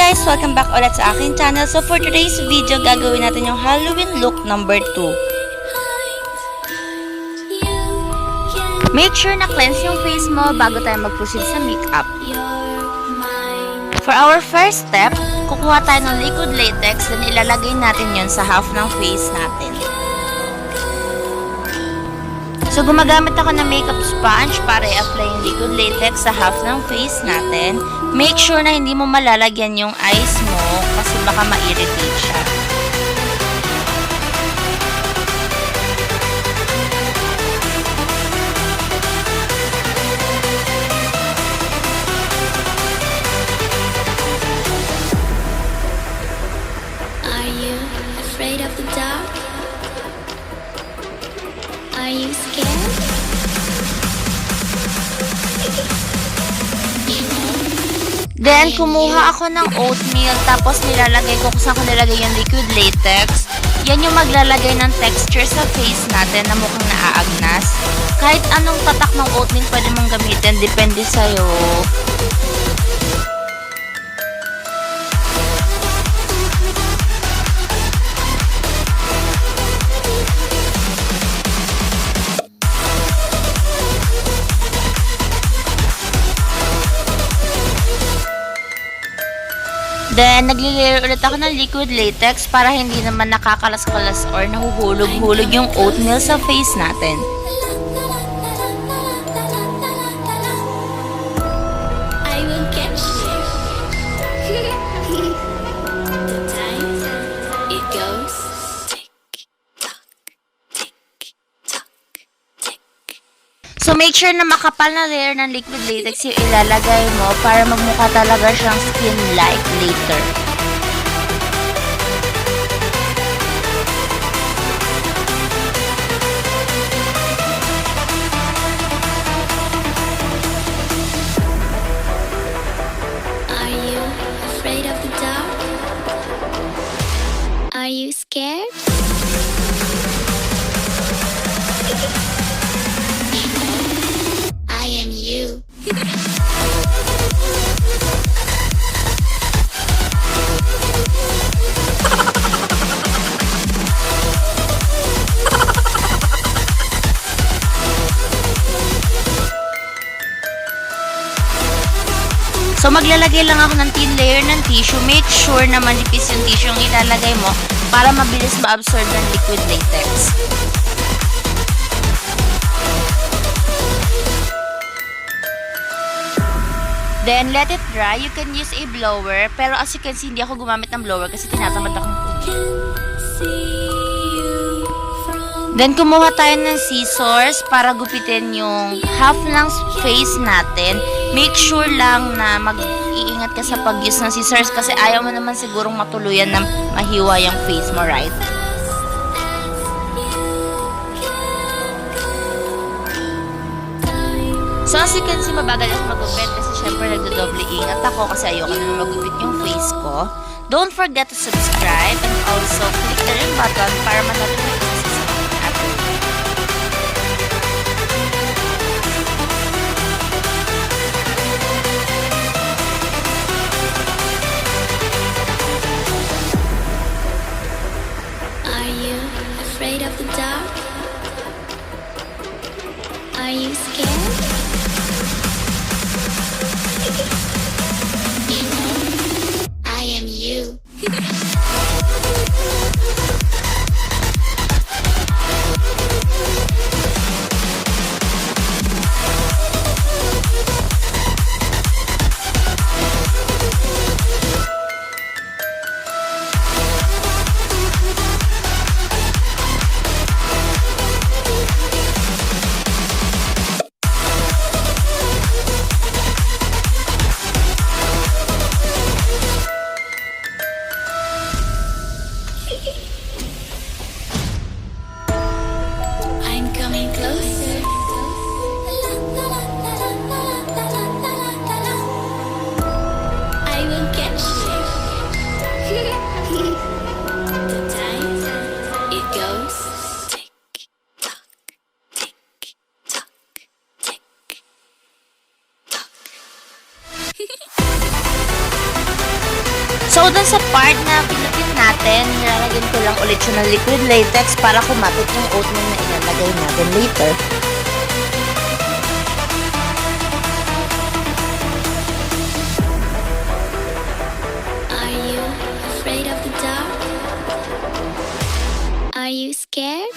guys! Welcome back ulit sa aking channel. So for today's video, gagawin natin yung Halloween look number 2. Make sure na cleanse yung face mo bago tayo mag-proceed sa makeup. For our first step, kukuha tayo ng liquid latex, then ilalagay natin yun sa half ng face natin. So, gumagamit ako ng makeup sponge para i-apply yung liquid latex sa half ng face natin. Make sure na hindi mo malalagyan yung eyes mo kasi baka ma-irritate siya. Are you afraid of the dark? Are you scared? Then, kumuha ako ng oatmeal, tapos nilalagay ko kung saan ko nilagay yung liquid latex. Yan yung maglalagay ng texture sa face natin na mukhang naaagnas. Kahit anong tatak ng oatmeal pwede mong gamitin, depende sa'yo. Then, nagli-layer ulit ako ng liquid latex para hindi naman nakakalas-kalas or nahuhulog-hulog yung oatmeal sa face natin. I will catch you. The time it goes tick tock, tick tock, tick. So, make sure na makapal na layer ng liquid latex yung ilalagay mo para magmukha talaga siyang skin-like later. Are you afraid of the dark? Are you scared? I am you. So, maglalagay lang ako ng thin layer ng tissue. Make sure na manipis yung tissue yung ilalagay mo para mabilis ma-absorb ng liquid latex. Then, let it dry. You can use a blower. Pero as you can see, hindi ako gumamit ng blower kasi tinatamad akong kunin. Then, kumuha tayo ng scissors para gupitin yung half ng face natin. Make sure lang na mag-iingat ka sa pag-use ng scissors kasi ayaw mo naman sigurong matuluyan na mahiwa yung face mo, right? So, as you can see, mabagal ako magupit kasi syempre nagdodoble ingat ako kasi ayoko na magupit yung face ko. Don't forget to subscribe and also click the ring button para manotify ka sa aking Are you afraid of the dark? Are you scared? I am you. I'm coming closer. I will catch you. The time it goes tick tock, tick tock, tick tock. So, dun sa part na pinipit natin, nilalagyan ko lang ulit siya ng liquid latex para kumapit yung oatmeal na ilalagay natin later. Are you afraid of the dark? Are you scared?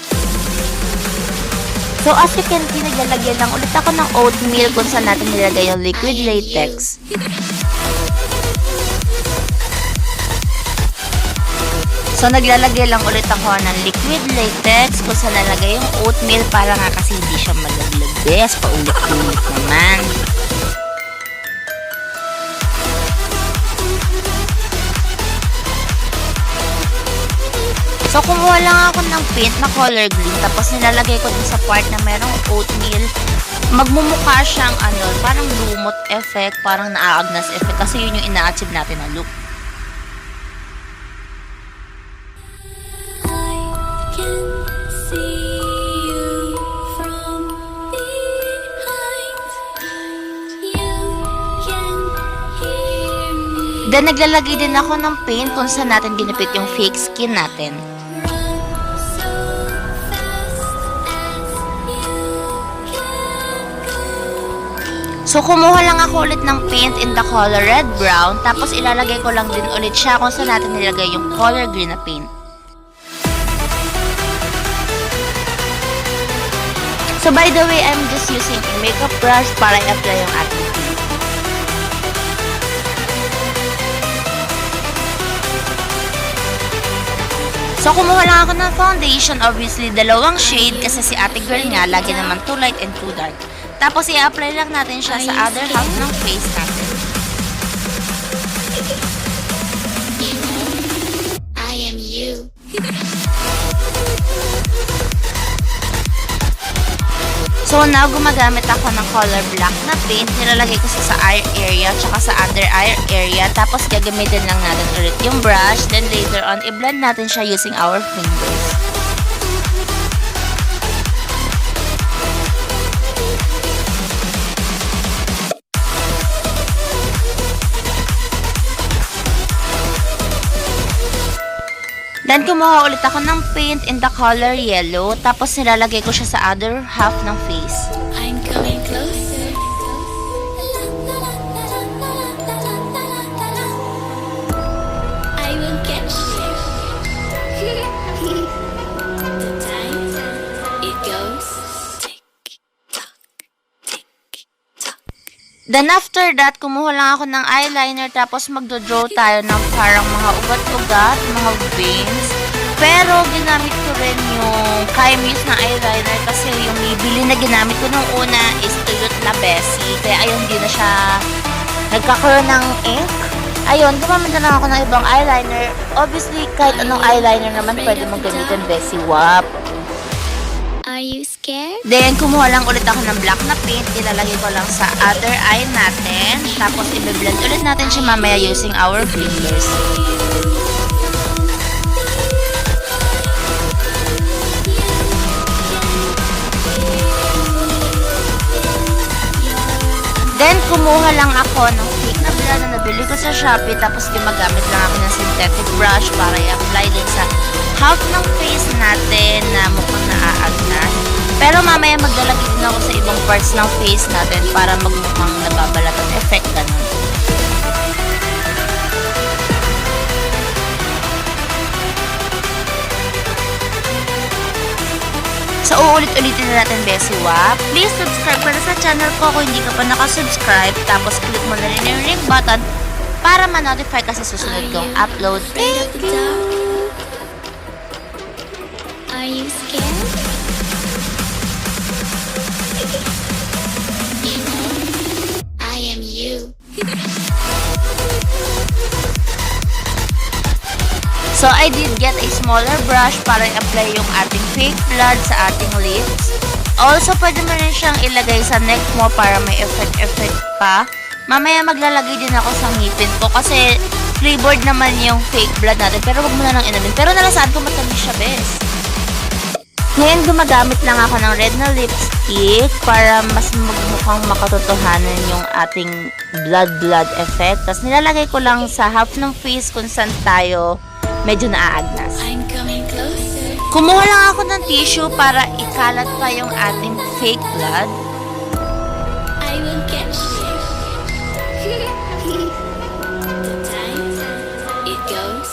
So, as you can see, naglalagyan lang ulit ako ng oatmeal kung saan natin nilagay yung liquid latex. So, naglalagay lang ulit ako ng liquid latex kung saan nalagay yung oatmeal para nga kasi hindi siya malaglag. Yes, paulit-ulit naman. So, kumuha lang ako ng paint na color green tapos nilalagay ko dun sa part na merong oatmeal. Magmumukha siyang parang lumot effect, parang naaagnas effect kasi yun yung ina-achieve natin na look. Then, naglalagay din ako ng paint kung saan natin ginipit yung fake skin natin. So, kumuha lang ako ulit ng paint in the color red-brown, tapos ilalagay ko lang din ulit siya kung saan natin nilagay yung color green na paint. So, by the way, I'm just using a makeup brush para i-apply yung ating paint. So, kumuha lang ako ng foundation, obviously, dalawang shade kasi si ate girl nga, lagi naman too light and too dark. Tapos, i-apply lang natin siya sa other half ng face natin. I am you. So, now, gumagamit ako ng color black na paint. Nilalagay ko sa eye area, tsaka sa under eye area. Tapos, gagamitin lang natin ulit yung brush. Then, later on, i-blend natin siya using our fingers. Then, kumuha ulit ako ng paint in the color yellow. Tapos, nilalagay ko siya sa other half ng face. I'm coming closer. I will catch you. The time it goes tick tock, tick tock. Then after that, kumuha lang ako ng eyeliner tapos magdodraw tayo ng parang mga ugat-ugat, mga veins. Pero ginamit ko rin yung Kaimis na eyeliner kasi yung bibili na ginamit ko nung una is Tuyot na Bessie. Kaya ayun, hindi na siya nagkakaroon ng ink. Ayun, gumamit na lang ako ng ibang eyeliner. Obviously, kahit anong eyeliner naman pwede mong gamitin, Bessie Wap. Are you scared? Then, kumuha lang ulit ako ng black na paint. Ilalagay ko lang sa other eye natin. Tapos, i-blend ulit natin siya mamaya using our fingers. Then, kumuha lang ako ng fake na blood na nabili ko sa Shopee. Tapos, gumagamit lang ako ng synthetic brush para i-apply din sa half ng face natin na mukhang naaagnas. Pero mamaya maglalagay din ako sa ibang parts ng face natin para magmukhang nababalat ang effect ganun. So, uulit-ulitin na natin, Besiwa. Please subscribe ka na sa channel ko kung hindi ka pa nakasubscribe. Tapos, click mo na rin yung ring button para ma-notify ka sa susunod kong upload. Afraid of the dark? Are you scared? I am you. So, I did get a smaller brush para i-apply yung ating fake blood sa ating lips. Also, pwede mo rin siyang ilagay sa neck mo para may effect pa. Mamaya maglalagay din ako sa ngipin ko kasi flavored naman yung fake blood natin. Pero wag mo na lang inamin. Pero nalasaan ko matamis siya, bes. Ngayon, gumagamit lang ako ng red na lipstick para mas magmukhang makatotohanan yung ating blood effect. Tapos nilalagay ko lang sa half ng face kung saan tayo medyo naaagnas. I'm coming closer. Kumuha lang ako ng tissue para ikalat pa yung ating fake blood. I will catch you. The time it goes